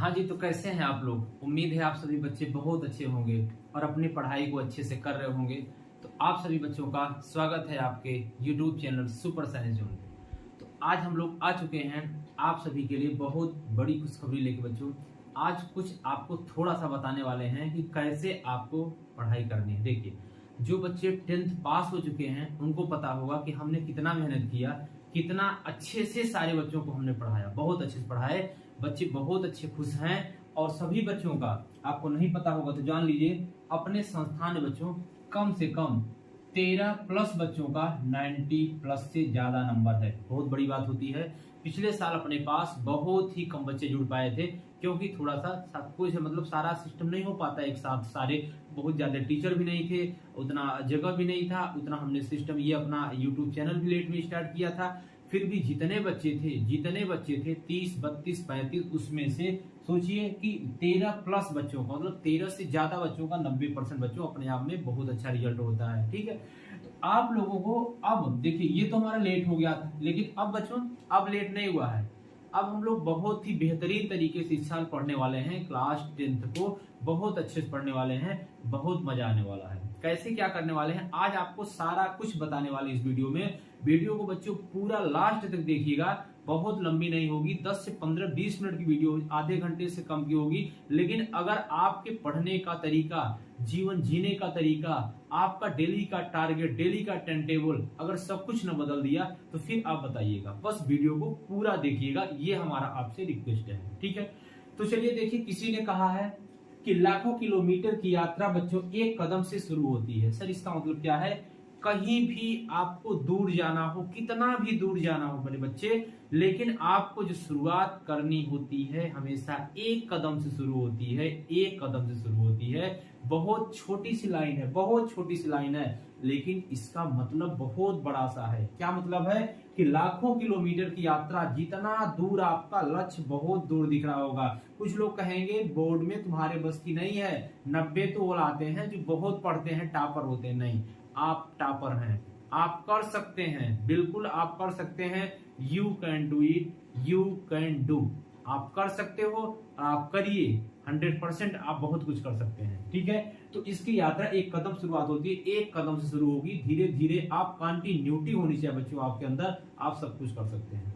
हाँ जी, तो कैसे हैं आप लोग। उम्मीद है आप सभी बच्चे बहुत अच्छे होंगे और अपनी पढ़ाई को अच्छे से कर रहे होंगे। तो आप सभी बच्चों का स्वागत है आपके YouTube channel super science zone में। तो आज हम लोग आ चुके हैं आप सभी के लिए बहुत बड़ी खुशखबरी लेके बच्चों। आज कुछ आपको थोड़ा सा बताने वाले हैं कि कैसे आपको पढ़ाई करनी है। देखिए, जो बच्चे 10th पास हो चुके हैं उनको पता होगा कि हमने कितना मेहनत किया, कितना अच्छे से सारे बच्चों को हमने पढ़ाया, बहुत अच्छे से पढ़ाए, बच्चे बहुत अच्छे खुश हैं। और सभी बच्चों का आपको नहीं पता होगा तो जान लीजिए, अपने संस्थान में बच्चों कम से कम 13 प्लस बच्चों का 90 प्लस से ज्यादा नंबर है। बहुत बड़ी बात होती है। पिछले साल अपने पास बहुत ही कम बच्चे जुड़ पाए थे, क्योंकि थोड़ा सा सब कुछ मतलब सारा सिस्टम नहीं हो पाता एक साथ, सारे बहुत ज्यादा टीचर भी नहीं थे, उतना जगह भी नहीं था, उतना हमने सिस्टम ये अपना यूट्यूब चैनल भी लेट में स्टार्ट किया था। फिर भी जितने बच्चे थे 30, 32, 35, उसमें से सोचिए कि 13 प्लस बच्चों का मतलब 13 से ज्यादा बच्चों का 90% बच्चों अपने आप में बहुत अच्छा रिजल्ट होता है। ठीक है, तो आप लोगों को अब देखिए, ये तो हमारा लेट हो गया था, लेकिन अब बच्चों अब लेट नहीं हुआ है। अब हम लोग बहुत ही बेहतरीन तरीके से इस साल पढ़ने वाले हैं। क्लास 10th को बहुत अच्छे से पढ़ने वाले हैं, बहुत मजा आने वाला है। कैसे क्या करने वाले हैं आज आपको सारा कुछ बताने वाले इस वीडियो में। वीडियो को बच्चों पूरा लास्ट तक देखिएगा, बहुत लंबी नहीं होगी, 10 से 15-20 मिनट की वीडियो, आधे घंटे से कम की होगी। लेकिन अगर आपके पढ़ने का तरीका, जीवन जीने का तरीका, आपका डेली का टारगेट, डेली का टाइम टेबल अगर सब कुछ न बदल दिया तो फिर आप बताइएगा। बस वीडियो को पूरा देखिएगा, ये हमारा आपसे रिक्वेस्ट है। ठीक है, तो चलिए देखिए, किसी ने कहा है कि लाखों किलोमीटर की यात्रा बच्चों एक कदम से शुरू होती है। सर इसका मतलब क्या है? कहीं भी आपको दूर जाना हो, कितना भी दूर जाना हो मेरे बच्चे, लेकिन आपको जो शुरुआत करनी होती है हमेशा एक कदम से शुरू होती है, एक कदम से शुरू होती है। बहुत छोटी सी लाइन है, बहुत छोटी सी लाइन है, लेकिन इसका मतलब बहुत बड़ा सा है। क्या मतलब है? कि लाखों किलोमीटर की यात्रा, जितना दूर आपका लक्ष्य बहुत दूर दिख रहा होगा। कुछ लोग कहेंगे बोर्ड में तुम्हारे बस की नहीं है, 90 तो वो लाते हैं जो बहुत पढ़ते हैं, टॉपर होते हैं। नहीं, आप टॉपर हैं, आप कर सकते हैं, बिल्कुल आप कर सकते हैं। You can do it, you can do, आप कर सकते हो, आप करिए, 100% आप बहुत कुछ कर सकते हैं। ठीक है, तो इसकी यात्रा एक कदम शुरुआत होती है, एक कदम से शुरू होगी, धीरे धीरे आप कंटिन्यूटी होनी चाहिए बच्चों आपके अंदर, आप सब कुछ कर सकते हैं।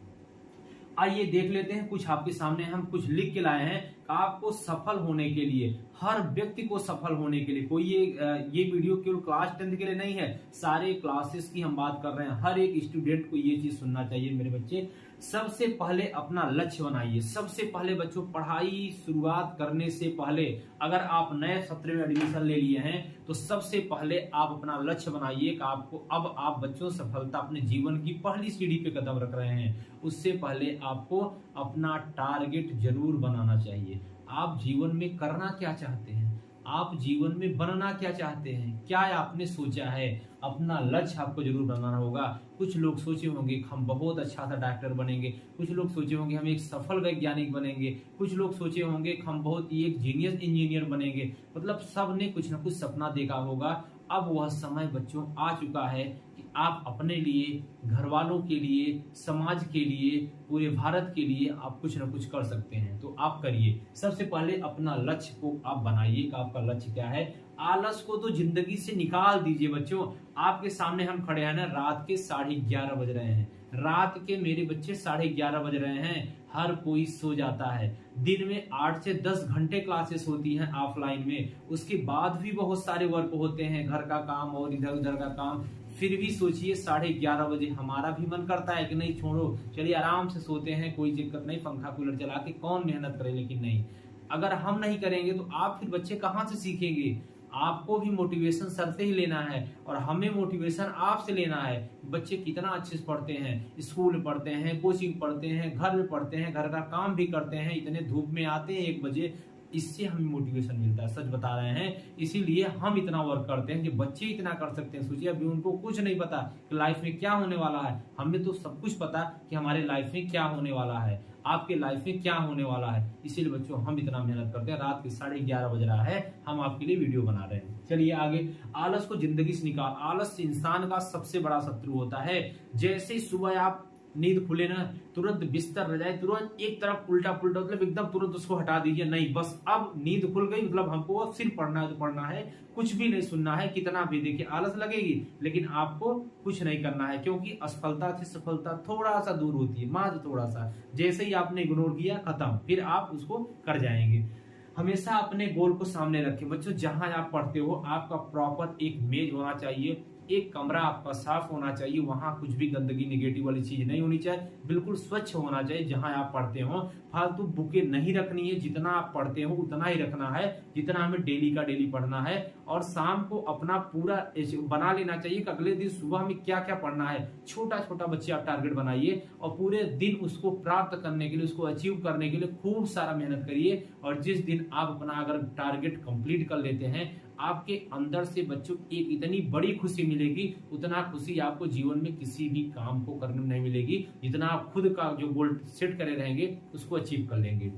आइए देख लेते हैं, कुछ आपके सामने हम कुछ लिख के लाए हैं। आपको सफल होने के लिए, हर व्यक्ति को सफल होने के लिए, कोई ये वीडियो केवल क्लास 10th के लिए नहीं है, सारे क्लासेस की हम बात कर रहे हैं। हर एक स्टूडेंट को ये चीज सुनना चाहिए मेरे बच्चे। सबसे पहले अपना लक्ष्य बनाइए। सबसे पहले बच्चों, पढ़ाई शुरुआत करने से पहले, अगर आप नए सत्र में एडमिशन ले लिए हैं तो सबसे पहले आप अपना लक्ष्य बनाइए कि आपको, अब आप बच्चों सफलता अपने जीवन की पहली सीढ़ी पे कदम रख रहे हैं, उससे पहले आपको अपना टारगेट जरूर बनाना चाहिए। आप जीवन में करना क्या चाहते हैं, आप जीवन में बनना क्या चाहते हैं, क्या आपने सोचा है, अपना लक्ष्य आपको जरूर बनाना होगा। कुछ लोग सोचे होंगे कि हम बहुत अच्छा सा डॉक्टर बनेंगे, कुछ लोग सोचे होंगे हम एक सफल वैज्ञानिक बनेंगे, कुछ लोग सोचे होंगे कि हम बहुत ही एक जीनियस इंजीनियर बनेंगे। मतलब सब ने कुछ ना कुछ सपना देखा होगा। अब वह समय बच्चों आ चुका है कि आप अपने लिए, घर वालों के लिए, समाज के लिए, पूरे भारत के लिए आप कुछ ना कुछ कर सकते हैं। तो आप करिए। सबसे पहले अपना लक्ष्य को आप बनाइए कि आपका लक्ष्य क्या है। आलस को तो जिंदगी से निकाल दीजिए बच्चों। आपके सामने हम खड़े हैं ना, रात के 11:30 बज रहे हैं, रात के मेरे बच्चे 11:30 बज रहे हैं। हर कोई सो जाता है। दिन में 8 से 10 घंटे क्लासेस होती हैं ऑफलाइन में, उसके बाद भी बहुत सारे वर्क होते हैं, घर का काम और इधर उधर का काम। फिर भी सोचिए 11:30 बजे हमारा भी मन करता है कि नहीं छोड़ो, चलिए आराम से सोते हैं, कोई दिक्कत नहीं, पंखा कूलर चला के कौन मेहनत करे। लेकिन नहीं, अगर हम नहीं करेंगे तो आप फिर बच्चे कहाँ से सीखेंगे। आपको भी मोटिवेशन सर से ही लेना है और हमें मोटिवेशन आपसे लेना है। बच्चे कितना अच्छे से पढ़ते हैं, स्कूल में पढ़ते हैं, कोचिंग पढ़ते हैं, घर में पढ़ते हैं, घर का काम भी करते हैं, इतने धूप में आते हैं 1 बजे, इससे हमें मोटिवेशन मिलता है। सच बता रहे हैं, इसीलिए हम इतना वर्क करते हैं कि बच्चे इतना कर सकते हैं। सोचिए, अभी उनको कुछ नहीं पता कि लाइफ में क्या होने वाला है, हमें तो सब कुछ पता कि हमारे लाइफ में क्या होने वाला है, आपके लाइफ में क्या होने वाला है। इसीलिए बच्चों हम इतना मेहनत करते हैं। रात के 11:30 बज रहा है, हम आपके लिए वीडियो बना रहे हैं। चलिए आगे। आलस को जिंदगी से निकाल। आलस इंसान का सबसे बड़ा शत्रु होता है। जैसे ही सुबह आप नींद खुले ना तुरंत बिस्तर रजाई तुरंत एक तरफ उल्टा पुल्टा, मतलब एकदम तुरंत उसको हटा दीजिए। नहीं, बस अब नींद खुल गई, मतलब हमको अब सिर्फ पढ़ना है तो पढ़ना है, कुछ भी नहीं सुनना है। कितना भी देखिए आलस लगेगी, लेकिन आपको कुछ नहीं करना है, क्योंकि असफलता से सफलता थोड़ा सा दूर होती है, मात्र थोड़ा सा। जैसे ही आपने इग्नोर किया, खत्म, फिर आप उसको कर जाएंगे। हमेशा अपने गोल को सामने रखें बच्चों। जहां आप पढ़ते हो आपका प्रॉपर एक मेज होना चाहिए, एक कमरा आपका साफ होना चाहिए, वहां कुछ भी गंदगी निगेटिव वाली चीज नहीं होनी चाहिए, बिल्कुल स्वच्छ होना चाहिए जहां आप पढ़ते हो। फालतू बुकें नहीं रखनी है, जितना आप पढ़ते हो उतना ही रखना है, जितना हमें डेली का डेली पढ़ना है। और शाम को अपना पूरा बना लेना चाहिए कि अगले दिन सुबह में क्या क्या पढ़ना है। छोटा छोटा बच्चे आप टारगेट बनाइए और पूरे दिन उसको प्राप्त करने के लिए, उसको अचीव करने के लिए खूब सारा मेहनत करिए। और जिस दिन आप अपना अगर टारगेट कंप्लीट कर लेते हैं, आपके अंदर से बच्चों एक इतनी बड़ी खुशी मिलेगी, उतना खुशी आपको जीवन में किसी भी काम को करने में नहीं मिलेगी, जितना आप खुद का जो गोल सेट करे रहेंगे उसको अचीव कर लेंगे।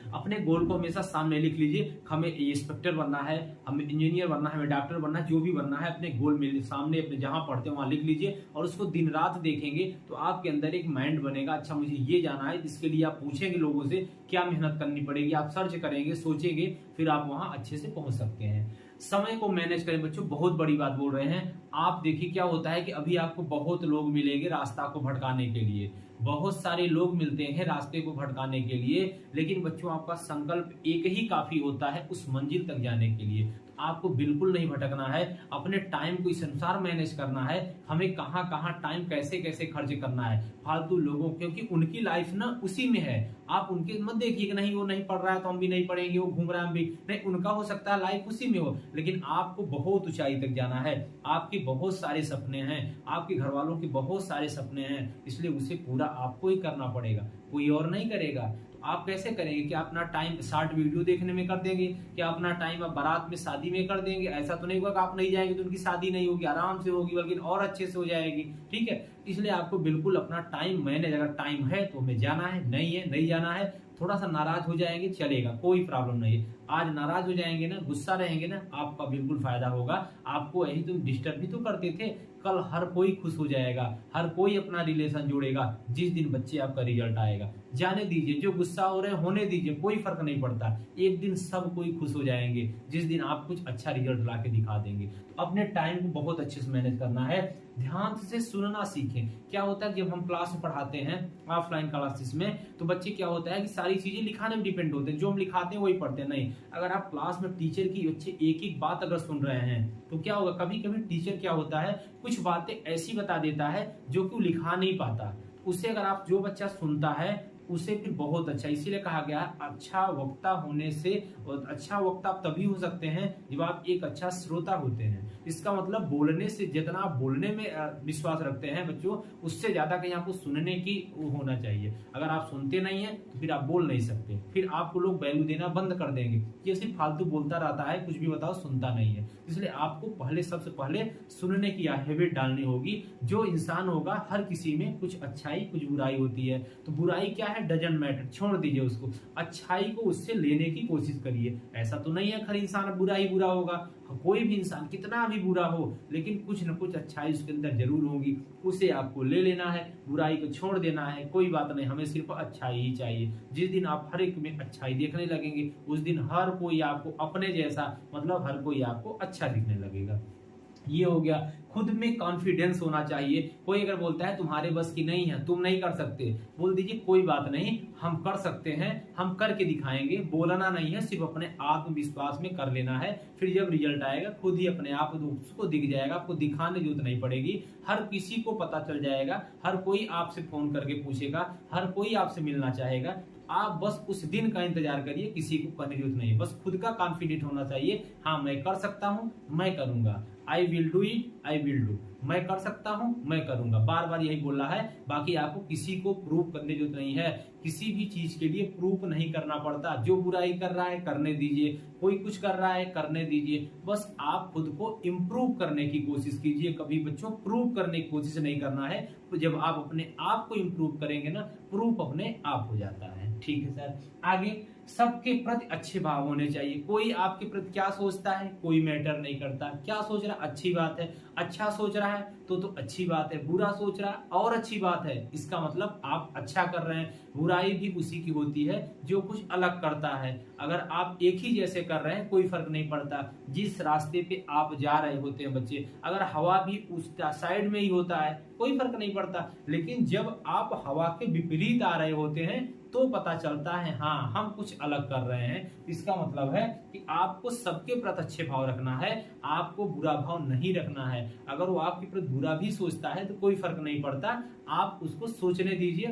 अपने गोल को हमेशा सामने लिख लीजिए। हमें इंस्पेक्टर बनना है, हमें इंजीनियर बनना है, हमें डॉक्टर बनना है, जो भी बनना है अपने गोल में सामने अपने जहां पढ़ते हैं वहां लिख लीजिए। और उसको दिन रात देखेंगे तो आपके अंदर एक माइंड बनेगा, अच्छा मुझे ये जाना है। इसके लिए आप पूछेंगे लोगों से क्या मेहनत करनी पड़ेगी, आप सर्च करेंगे, सोचेंगे, फिर आप वहां अच्छे से पहुंच सकते हैं। समय को मैनेज करें बच्चों, बहुत बड़ी बात बोल रहे हैं आप। देखिए क्या होता है कि अभी आपको बहुत लोग मिलेंगे रास्ता को भटकाने के लिए, बहुत सारे लोग मिलते हैं रास्ते को भटकाने के लिए, लेकिन बच्चों आपका संकल्प एक ही काफी होता है उस मंजिल तक जाने के लिए। तो आपको बिल्कुल नहीं भटकना है, अपने टाइम को इस अनुसार मैनेज करना है, हमें कहां कहां टाइम कैसे कैसे खर्च करना है। फालतू लोगों, क्योंकि उनकी लाइफ ना उसी में है, आप उनके मत देखिए कि नहीं वो नहीं पढ़ रहा है तो हम भी नहीं पढ़ेंगे, वो घूम रहा है हम भी नहीं, उनका हो सकता है लाइफ उसी में हो, लेकिन आपको बहुत ऊंचाई तक जाना है। आपके बहुत सारे सपने हैं, आपके घर वालों के बहुत सारे सपने हैं, इसलिए उसे पूरा आपको ही करना पड़ेगा, कोई और नहीं करेगा। तो आप कैसे करेंगे कि अपना टाइम शॉर्ट वीडियो देखने में कर देंगे, क्या अपना टाइम आप बारात में शादी में कर देंगे? ऐसा तो नहीं होगा कि आप नहीं जाएंगे तो उनकी शादी नहीं होगी, आराम से होगी, बल्कि और अच्छे से हो जाएगी। ठीक है, इसलिए आपको बिल्कुल अपना टाइम मैनेज, अगर टाइम है तो हमें जाना है, नहीं है नहीं जाना है। थोड़ा सा नाराज हो जाएंगे चलेगा, कोई प्रॉब्लम नहीं है। आज नाराज हो जाएंगे ना, गुस्सा रहेंगे ना, आपका बिल्कुल फायदा होगा। आपको यही तो डिस्टर्ब भी तो करते थे, कल हर कोई खुश हो जाएगा, हर कोई अपना रिलेशन जोड़ेगा जिस दिन बच्चे आपका रिजल्ट आएगा। जाने दीजिए, जो गुस्सा हो रहे हैं होने दीजिए, कोई फर्क नहीं पड़ता, एक दिन सब कोई खुश हो जाएंगे जिस दिन आप कुछ अच्छा रिजल्ट ला के दिखा देंगे। तो अपने टाइम को बहुत अच्छे से मैनेज करना है। ध्यान से सुनना सीखें। क्या होता है जब हम क्लास में पढ़ाते हैं ऑफलाइन क्लासेस में, तो बच्चे क्या होता है कि सारी चीजें लिखाने में डिपेंड होते हैं, जो हम लिखाते हैं वही पढ़ते हैं। नहीं, अगर आप क्लास में टीचर की बच्चे एक एक बात अगर सुन रहे हैं तो क्या होगा, कभी कभी टीचर क्या होता है कुछ बातें ऐसी बता देता है जो कि वो लिखा नहीं पाता, उसे अगर आप, जो बच्चा सुनता है उसे फिर बहुत अच्छा, इसीलिए कहा गया अच्छा वक्ता होने से, अच्छा वक्ता आप तभी हो सकते हैं जब आप एक अच्छा श्रोता होते हैं। इसका मतलब बोलने से, जितना आप बोलने में विश्वास रखते हैं बच्चों, उससे ज्यादा कहीं आपको सुनने की वो होना चाहिए। अगर आप सुनते नहीं है तो फिर आप बोल नहीं सकते, फिर आपको लोग वैल्यू देना बंद कर देंगे। ये सिर्फ फालतू बोलता रहता है, कुछ भी बताओ सुनता नहीं है। इसलिए आपको पहले, सबसे पहले सुनने की हैबिट डालनी होगी। जो इंसान होगा, हर किसी में कुछ अच्छाई कुछ बुराई होती है, तो बुराई क्या है, डजंट मैटर, छोड़ दीजिए उसको, अच्छाई को उससे लेने की कोशिश करिए। ऐसा तो नहीं है हर इंसान बुरा ही बुरा होगा, कोई भी इंसान कितना भी बुरा हो लेकिन कुछ न कुछ अच्छाई उसके अंदर जरूर होगी, उसे आपको ले लेना है, बुराई को छोड़ देना है। कोई बात नहीं, हमें सिर्फ अच्छाई ही चाहिए। जिस दिन आप हर एक में अच्छाई देखने लगेंगे, उस दिन हर कोई आपको अपने जैसा, मतलब हर कोई आपको अच्छा दिखने लगेगा। ये हो गया। खुद में कॉन्फिडेंस होना चाहिए। कोई अगर बोलता है तुम्हारे बस की नहीं है, तुम नहीं कर सकते, बोल दीजिए कोई बात नहीं, हम कर सकते हैं, हम करके दिखाएंगे। बोलना नहीं है, सिर्फ अपने आत्मविश्वास में कर लेना है, फिर जब रिजल्ट आएगा खुद ही अपने आप उसको दिख जाएगा, आपको दिखाने की जरूरत नहीं पड़ेगी। हर किसी को पता चल जाएगा, हर कोई आपसे फोन करके पूछेगा, हर कोई आपसे मिलना चाहेगा। आप बस उस दिन का इंतजार करिए, किसी को करने की जरूरत नहीं है, बस खुद का कॉन्फिडेंट होना चाहिए। हाँ मैं कर सकता हूँ, मैं करूंगा, I will do it, I will do, मैं कर सकता हूं, मैं करूंगा, बार बार यही बोल रहा है। बाकी आपको किसी को प्रूव करने की जरूरत नहीं है, किसी भी चीज के लिए प्रूफ नहीं करना पड़ता। जो बुराई कर रहा है करने दीजिए, कोई कुछ कर रहा है करने दीजिए, बस आप खुद को इम्प्रूव करने की कोशिश कीजिए। कभी बच्चों प्रूव करने की कोशिश नहीं करना है, तो जब आप अपने आप को इम्प्रूव करेंगे ना, प्रूफ अपने आप हो जाता है। ठीक है सर, आगे सबके प्रति अच्छे भाव होने चाहिए। कोई आपके प्रति क्या सोचता है कोई मैटर नहीं करता, क्या सोच रहा अच्छी बात है, अच्छा सोच रहा है तो अच्छी बात है, बुरा सोच रहा है और अच्छी बात है। इसका मतलब आप अच्छा कर रहे हैं। बुराई भी उसी की होती है जो कुछ अलग करता है। अगर आप एक ही जैसे कर रहे हैं कोई फर्क नहीं पड़ता। जिस रास्ते पे आप जा रहे होते हैं बच्चे, अगर हवा भी उस साइड में ही होता है कोई फर्क नहीं पड़ता, लेकिन जब आप हवा के विपरीत आ रहे होते हैं तो पता चलता है हाँ हम कुछ अलग कर रहे हैं। इसका मतलब है कि आपको सबके प्रति अच्छे भाव रखना है, आपको बुरा भाव नहीं रखना है। अगर वो आपके प्रति बुरा भी सोचता है तो कोई फर्क नहीं पड़ता, आप उसको सोचने दीजिए,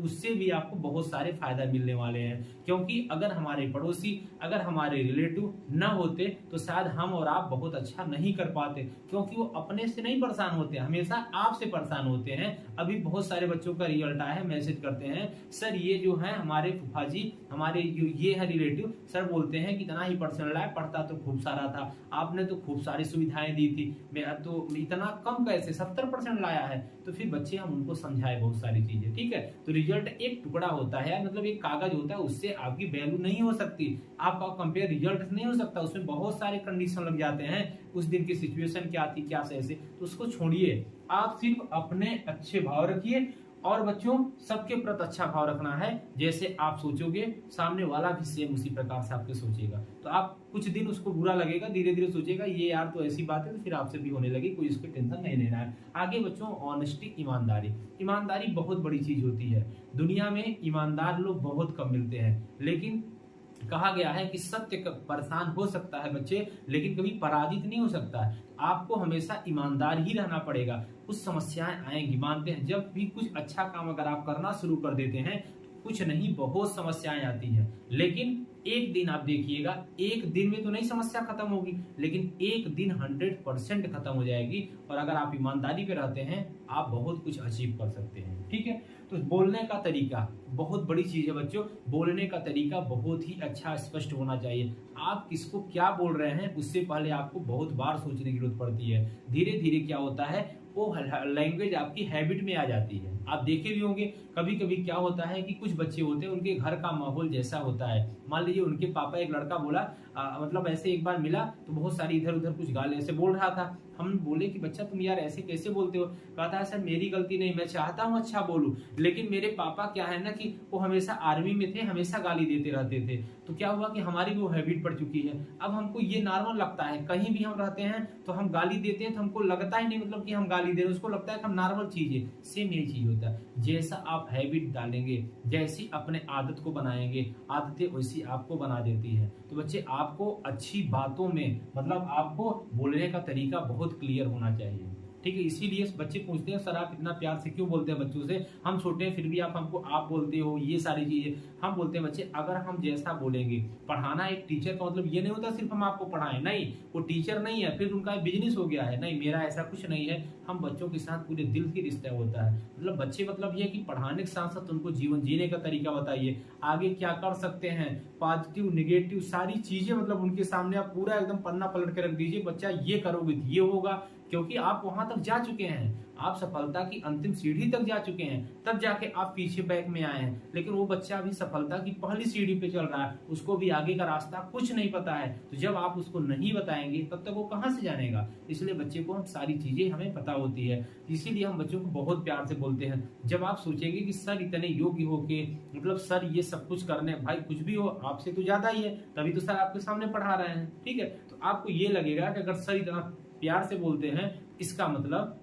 उससे भी आपको बहुत सारे फायदा मिलने वाले हैं। क्योंकि अगर हमारे पड़ोसी, अगर हमारे रिलेटिव न होते तो शायद हम और आप बहुत अच्छा नहीं कर पाते, क्योंकि वो अपने से नहीं परेशान होते, हमेशा आपसे परेशान होते हैं। अभी बहुत सारे बच्चों का रिजल्ट आया है, मैसेज करते हैं सर ये जो है हमारे फूफा जी, हमारे ये है रिलेटिव, सर बोलते हैं कि इतना ही परसेंट लाया, पढ़ता तो खूब सारा था, आपने तो खूब सारी सुविधाएं दी थी, मैं तो इतना कम कैसे 70% लाया है। तो फिर बच्चे हम उनको समझाए बहुत सारी चीजें, ठीक है। तो रिजल्ट एक टुकड़ा होता है, मतलब एक कागज होता है, उससे आपकी वैल्यू नहीं हो सकती, आपका कंपेयर रिजल्ट नहीं हो सकता। उसमें बहुत सारे कंडीशन लग जाते हैं, उस दिन की सिचुएशन क्या थी, क्या से, तो उसको छोड़िए। आप सिर्फ अपने अच्छे भाव रखिए और बच्चों सबके प्रति अच्छा भाव रखना है। जैसे आप सोचोगे सामने वाला भी सेम उसी प्रकार से आपके सोचेगा। तो आप कुछ दिन उसको बुरा लगेगा, धीरे धीरे सोचेगा ये यार तो ऐसी बात है, तो फिर आपसे भी होने लगी, कोई इसकी टेंशन नहीं लेना है। आगे बच्चों ऑनेस्टी, ईमानदारी बहुत बड़ी चीज होती है। दुनिया में ईमानदार लोग बहुत कम मिलते हैं, लेकिन कहा गया है कि सत्य परेशान हो सकता है बच्चे, लेकिन कभी पराजित नहीं हो सकता है। आपको हमेशा ईमानदार ही रहना पड़ेगा। कुछ समस्याएं आएंगी, मानते हैं, जब भी कुछ अच्छा काम अगर आप करना शुरू कर देते हैं तो कुछ नहीं बहुत समस्याएं आती हैं, लेकिन एक दिन आप देखिएगा, एक दिन में तो नहीं समस्या खत्म होगी, लेकिन एक दिन 100% खत्म हो जाएगी। और अगर आप ईमानदारी पे रहते हैं आप बहुत कुछ अचीव कर सकते हैं, ठीक है। तो बोलने का तरीका बहुत बड़ी चीज है बच्चों, बोलने का तरीका बहुत ही अच्छा स्पष्ट होना चाहिए। आप किसको क्या बोल रहे हैं उससे पहले आपको बहुत बार सोचने की जरूरत पड़ती है। धीरे धीरे क्या होता है, वो लैंग्वेज आपकी हैबिट में आ जाती है। आप देखे भी होंगे कभी कभी क्या होता है कि कुछ बच्चे होते हैं, उनके घर का माहौल जैसा होता है, मान लीजिए उनके पापा, एक लड़का बोला मतलब ऐसे एक बार मिला तो बहुत सारी इधर उधर कुछ गाली ऐसे बोल रहा था। हम बोले कि बच्चा तुम यार ऐसे कैसे बोलते हो, कहता है सर मेरी गलती नहीं, मैं चाहता हूँ अच्छा बोलूं, लेकिन मेरे पापा क्या है ना कि वो हमेशा आर्मी में थे, हमेशा गाली देते रहते थे, तो क्या हुआ कि हमारी भी वो हैबिट पड़ चुकी है। अब हमको ये नॉर्मल लगता है, कहीं भी हम रहते हैं तो हम गाली देते हैं तो हमको लगता ही नहीं मतलब कि हम गाली दे रहे हैं, उसको लगता है कि हम नॉर्मल चीज है। सेम यही चीज होता है, जैसा आप हैबिट डालेंगे, जैसी अपने आदत को बनाएंगे, आदतें वैसी आपको बना देती है। तो बच्चे आपको अच्छी बातों में मतलब आपको बोलने का तरीका बहुत क्लियर होना चाहिए, ठीक है। इसीलिए बच्चे पूछते हैं सर आप इतना प्यार से क्यों बोलते हैं बच्चों से, हम छोटे हैं फिर भी आप हमको आप बोलते हो, ये सारी चीजें। हम बोलते हैं बच्चे अगर हम जैसा बोलेंगे, पढ़ाना एक टीचर का मतलब ये नहीं होता सिर्फ हम आपको पढ़ाएं, नहीं, वो टीचर नहीं है फिर उनका बिजनेस हो गया है, नहीं, मेरा ऐसा कुछ नहीं है। हम बच्चों के साथ पूरे दिल की रिश्ता होता है, मतलब बच्चे मतलब ये कि पढ़ाने के साथ साथ उनको जीवन जीने का तरीका बताइए, आगे क्या कर सकते हैं, पॉजिटिव निगेटिव सारी चीजें मतलब उनके सामने आप पूरा एकदम पन्ना पलट के रख दीजिए, बच्चा ये करोगे तो ये होगा, क्योंकि आप वहां तक जा चुके हैं, आप सफलता की अंतिम सीढ़ी तक जा चुके हैं, तब जाके आप पीछे बैक में आए हैं। लेकिन वो बच्चा अभी सफलता की पहली सीढ़ी पे चल रहा है, उसको भी आगे का रास्ता कुछ नहीं पता है, तो जब आप उसको नहीं बताएंगे तब तक वो कहां से जानेगा। इसलिए बच्चे को हम सारी चीजें हमें पता होती है, इसीलिए हम बच्चों को बहुत प्यार से बोलते हैं। जब आप सोचेंगे कि सर इतने योग्य हो के मतलब सर ये सब कुछ करने, भाई कुछ भी हो आपसे तो ज्यादा ही है, तभी तो सर आपके सामने पढ़ा रहे हैं, ठीक है। तो आपको ये लगेगा कि अगर सर इतना प्यार से बोलते हैं इसका मतलब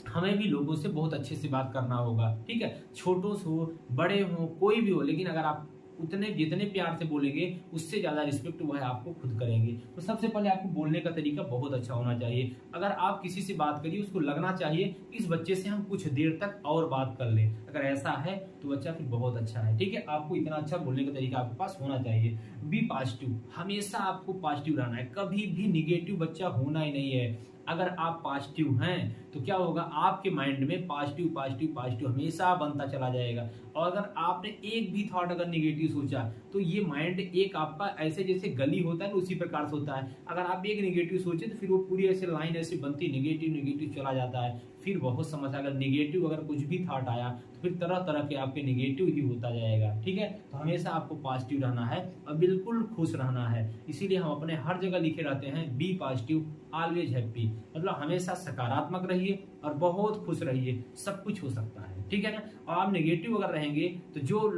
हमें भी लोगों से बहुत अच्छे से बात करना होगा, ठीक है। छोटों से हो बड़े हो कोई भी हो, लेकिन अगर आप उतने जितने प्यार से बोलेंगे उससे ज्यादा रिस्पेक्ट वह आपको खुद करेंगे। तो सबसे पहले आपको बोलने का तरीका बहुत अच्छा होना चाहिए। अगर आप किसी से बात करिए उसको लगना चाहिए कि इस बच्चे से हम कुछ देर तक और बात कर लें, अगर ऐसा है तो बच्चा फिर बहुत अच्छा है, ठीक है। आपको इतना अच्छा बोलने का तरीका आपके पास होना चाहिए। बी पॉजिटिव, हमेशा आपको पॉजिटिव रहना है, कभी भी निगेटिव बच्चा होना ही नहीं है। अगर आप पॉजिटिव हैं तो क्या होगा, आपके माइंड में पॉजिटिव पॉजिटिव पॉजिटिव हमेशा बनता चला जाएगा। और अगर आपने एक भी थॉट अगर निगेटिव सोचा तो ये माइंड एक आपका ऐसे जैसे गली होता है ना उसी प्रकार से होता है। अगर आप एक निगेटिव सोचे तो फिर वो पूरी ऐसे लाइन ऐसे बनती निगेटिव निगेटिव चला जाता है, फिर बहुत समस्या। अगर निगेटिव अगर कुछ भी थॉट आया तो फिर तरह तरह के आपके निगेटिव ही होता जाएगा, ठीक है। तो हमेशा आपको पॉजिटिव रहना है और बिल्कुल खुश रहना है। इसीलिए हम अपने हर जगह लिखे रहते हैं बी पॉजिटिव ऑलवेज हैप्पी, मतलब हमेशा सकारात्मक रहिए और बहुत खुश रहिए, सब कुछ हो सकता है, ठीक है ना। और आप नेगेटिव अगर रहेंगे तो जो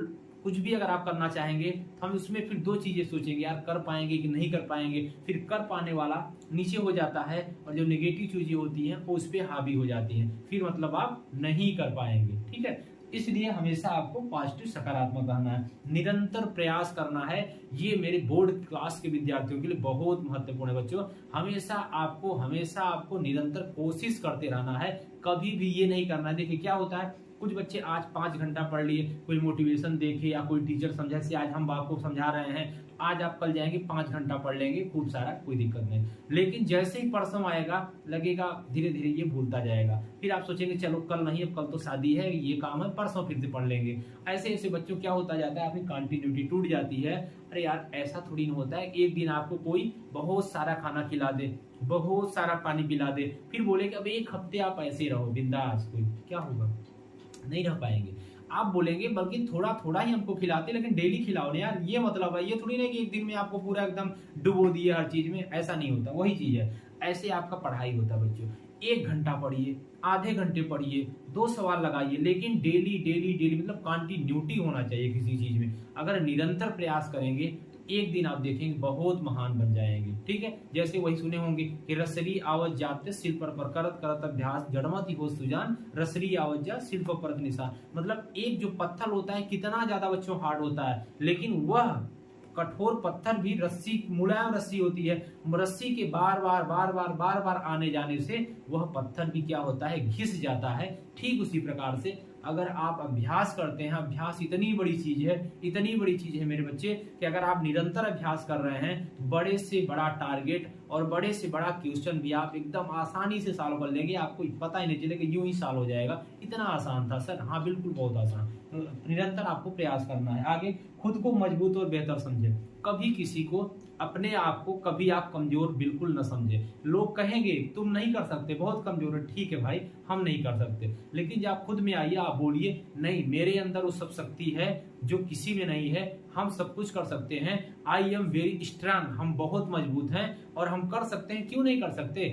कुछ भी अगर आप करना चाहेंगे तो हम उसमें फिर दो चीजें सोचेंगे, यार कर पाएंगे कि नहीं कर पाएंगे, फिर कर पाने वाला नीचे हो जाता है और जो नेगेटिव चीजें होती हैं वो उस पर हावी हो जाती हैं, फिर मतलब आप नहीं कर पाएंगे, ठीक है। इसलिए हमेशा आपको पॉजिटिव सकारात्मक रहना है, निरंतर प्रयास करना है। ये मेरे बोर्ड क्लास के विद्यार्थियों के लिए बहुत महत्वपूर्ण है बच्चों। हमेशा आपको निरंतर कोशिश करते रहना है, कभी भी ये नहीं करना है। देखिए क्या होता है, कुछ बच्चे आज 5 घंटा पढ़ लिए, कोई मोटिवेशन देखे या कोई टीचर समझा, से आज हम आपको समझा रहे हैं, आज आप कल जाएंगे 5 घंटा पढ़ लेंगे खूब सारा, कोई दिक्कत नहीं। लेकिन जैसे ही परसों आएगा लगेगा धीरे धीरे ये भूलता जाएगा, फिर आप सोचेंगे चलो कल नहीं, अब कल तो शादी है, ये काम है, परसों फिर से पढ़ लेंगे। ऐसे ऐसे बच्चों क्या होता जाता है, अपनी कंटिन्यूटी टूट जाती है। अरे यार ऐसा थोड़ी ना होता है, एक दिन आपको कोई बहुत सारा खाना खिला दे, बहुत सारा पानी पिला दे, फिर बोले कि अब 1 हफ्ते आप ऐसे रहो बिंदास, कोई क्या होगा, नहीं रह पाएंगे। आप बोलेंगे बल्कि थोड़ा थोड़ा ही हमको खिलाते लेकिन डेली खिलाओ ना यार, ये मतलब है, ये थोड़ी ना कि एक दिन में आपको पूरा एकदम डुबो दिए हर चीज में, ऐसा नहीं होता। वही चीज है, ऐसे आपका पढ़ाई होता है बच्चों। 1 घंटा पढ़िए, आधे घंटे पढ़िए, 2 सवाल लगाइए, लेकिन डेली डेली डेली मतलब कंटिन्यूटी होना चाहिए किसी चीज में। अगर निरंतर प्रयास करेंगे एक दिन आप देखेंगे बहुत महान बन जाएंगे, ठीक है। जैसे वही सुने होंगे कि रसरी आवत जाते शिल्प पर करत करत अभ्यास जड़मत हो सुजान, रसरी आवत जा शिल्प पर निशान। मतलब एक जो पत्थर होता है कितना ज्यादा बच्चों हार्ड होता है, लेकिन वह कठोर पत्थर भी रस्सी, मुलायम रस्सी होती है, रस्सी के बार बार आने जाने से वह पत्थर भी क्या होता है, घिस जाता है। ठीक उसी प्रकार से अगर आप अभ्यास करते हैं, अभ्यास इतनी बड़ी चीज है मेरे बच्चे, कि अगर आप निरंतर अभ्यास कर रहे हैं, बड़े से बड़ा टारगेट और बड़े से बड़ा क्वेश्चन भी आप एकदम आसानी से सॉल्व कर लेंगे, आपको पता ही नहीं चलेगा, यूं ही सॉल्व हो जाएगा। इतना आसान था सर, हाँ बिल्कुल बहुत आसान। निरंतर आपको प्रयास करना है। आगे, खुद को मजबूत और बेहतर समझे, कभी किसी को, अपने आप को कभी आप कमजोर बिल्कुल न समझे। लोग कहेंगे तुम नहीं कर सकते, बहुत कमजोर है, ठीक है भाई हम नहीं कर सकते, लेकिन जब आप खुद में आइए, आप बोलिए नहीं मेरे अंदर वो सब शक्ति है जो किसी में नहीं है, हम सब कुछ कर सकते हैं। आई एम वेरी स्ट्रांग, हम बहुत मजबूत हैं और हम कर सकते हैं, क्यों नहीं कर सकते।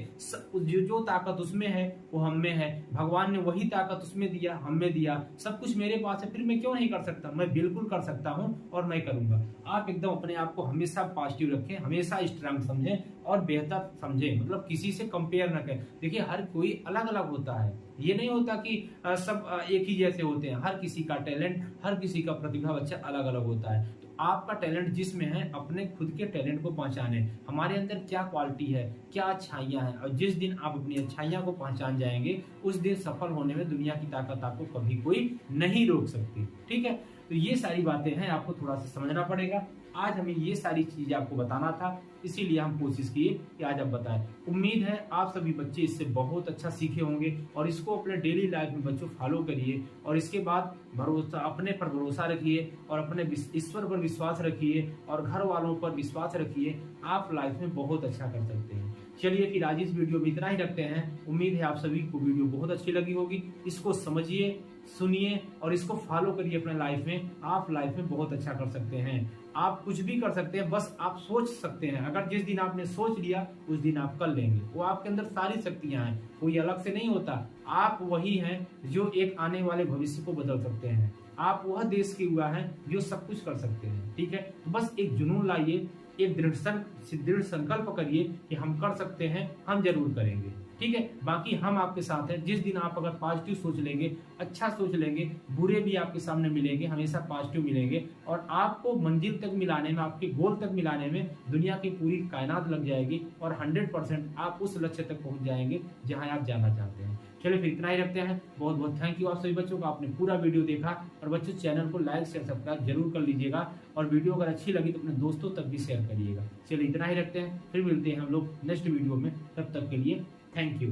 जो ताकत उसमें है वो हम में है, भगवान ने वही ताकत उसमें दिया, हम में दिया, सब कुछ मेरे पास है, फिर मैं क्यों नहीं कर सकता, मैं बिल्कुल कर सकता हूँ और मैं करूंगा। आप एकदम अपने आप को हमेशा पॉजिटिव रखें, हमेशा स्ट्रांग समझें और बेहतर समझें, मतलब किसी से कंपेयर न करें। देखिए हर कोई अलग अलग होता है, ये नहीं होता कि सब एक ही जैसे होते हैं। हर किसी का टैलेंट, हर किसी का प्रतिभा बच्चा अलग अलग होता है। तो आपका टैलेंट जिसमें है, अपने खुद के टैलेंट को पहचाने, हमारे अंदर क्या क्वालिटी है, क्या अच्छाइयां हैं, और जिस दिन आप अपनी अच्छाइयां को पहचान जाएंगे, उस दिन सफल होने में दुनिया की ताकत आपको कभी कोई नहीं रोक सकती, ठीक है। तो ये सारी बातें हैं, आपको थोड़ा सा समझना पड़ेगा। आज हमें ये सारी चीजें आपको बताना था, इसीलिए हम कोशिश किए कि आज आप बताएं। उम्मीद है आप सभी बच्चे इससे बहुत अच्छा सीखे होंगे और इसको अपने डेली लाइफ में बच्चों फॉलो करिए, और इसके बाद भरोसा, अपने पर भरोसा रखिए और अपने ईश्वर पर विश्वास रखिए और घर वालों पर विश्वास रखिए, आप लाइफ में बहुत अच्छा कर सकते हैं। चलिए फिर आज इस वीडियो में इतना ही रखते हैं। उम्मीद है आप सभी को वीडियो बहुत अच्छी लगी होगी। इसको समझिए, सुनिए और इसको फॉलो करिए अपने लाइफ में, आप लाइफ में बहुत अच्छा कर सकते हैं। आप कुछ भी कर सकते हैं, बस आप सोच सकते हैं। अगर जिस दिन आपने सोच लिया उस दिन आप कर लेंगे। वो आपके अंदर सारी शक्तियां हैं, कोई अलग से नहीं होता। आप वही हैं जो एक आने वाले भविष्य को बदल सकते हैं। आप वह देश के युवा हैं जो सब कुछ कर सकते हैं, ठीक है। तो बस एक जुनून लाइए, एक दृढ़ संकल्प करिए कि हम कर सकते हैं, हम जरूर करेंगे, ठीक है। बाकी हम आपके साथ हैं। जिस दिन आप अगर पॉजिटिव सोच लेंगे, अच्छा सोच लेंगे, बुरे भी आपके सामने मिलेंगे, हमेशा पॉजिटिव मिलेंगे और आपको मंजिल तक मिलाने में, आपके गोल तक मिलाने में दुनिया की पूरी कायनात लग जाएगी और 100% आप उस लक्ष्य तक पहुंच जाएंगे जहां आप जाना चाहते हैं। चलिए फिर इतना ही रखते हैं। बहुत बहुत थैंक यू आप सभी बच्चों को, आपने पूरा वीडियो देखा। और बच्चों चैनल को लाइक शेयर सब्सक्राइब जरूर कर लीजिएगा और वीडियो अगर अच्छी लगी तो अपने दोस्तों तक भी शेयर करिएगा। चलिए इतना ही रखते हैं, फिर मिलते हैं हम लोग नेक्स्ट वीडियो में। तब तक के लिए थैंक यू।